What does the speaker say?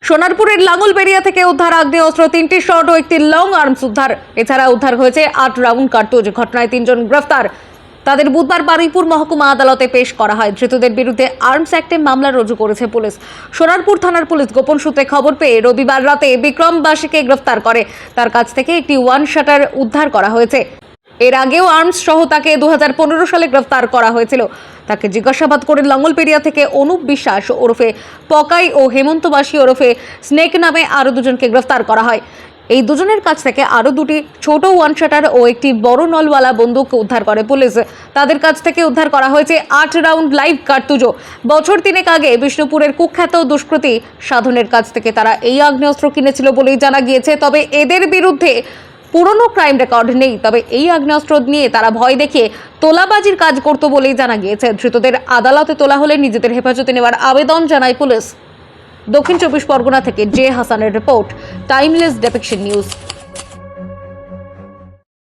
সোনারপুরের লাঙ্গলবেড়িয়া থেকে উদ্ধার আগ্নেয়াস্ত্র, 3টি শট ও একটি লং আর্মস উদ্ধার। এছাড়া উদ্ধার হয়েছে 8 রাউন্ড কার্তুজ। ঘটনায় 3 জন গ্রেফতার। তাদের বুধবার বারুইপুর মহকুমা আদালতে পেশ করা হয়। ধৃতদের বিরুদ্ধে আর্মস অ্যাক্টে মামলা রুজু করেছে পুলিশ। সোনারপুর থানার পুলিশ গোপন সূত্রে খবর পেয়ে রবিবার রাতে বিক্রম বাসীকে গ্রেফতার করে। তার কাছ থেকে একটি ওয়ান শাটার উদ্ধার করা হয়েছে। এর আগেও আর্মস সহ তাকে 2015 সালে গ্রেফতার করা হয়েছিল। তাকে জিজ্ঞাসাবাদ করে লাঙ্গলবেড়িয়া থেকে অনুপ বিশ্বাস ওরফে পকাই ও হেমন্ত বাসী ওরফে স্নেক নামে আরও দুজনকে গ্রেফতার করা হয়। এই দুজনের কাছ থেকে আরও 2টি ছোট ওয়ান শাটার ও একটি বড় নলওয়ালা বন্দুক উদ্ধার করে পুলিশ। তাদের কাছ থেকে উদ্ধার করা হয়েছে 8 রাউন্ড লাইভ কার্তুজও। বছর 3 আগে বিষ্ণুপুরের কুখ্যাত দুষ্কৃতী সাধনের কাছ থেকে তারা এই আগ্নেয়াস্ত্র কিনেছিল বলেই জানা গিয়েছে। তবে এদের বিরুদ্ধে পুরনো ক্রাইম রেকর্ড নেই। তবে এই আগ্নেয়াস্ত্র নিয়ে তারা ভয় দেখিয়ে তোলাবাজির কাজ করত বলেই জানা গিয়েছে। ধৃতদের আদালতে তোলা হলে নিজেদের হেফাজতে নেওয়ার আবেদন জানায় পুলিশ। দক্ষিণ 24 পরগনা থেকে জে হাসানের রিপোর্ট, টাইমলেস ডেপিকশন নিউজ।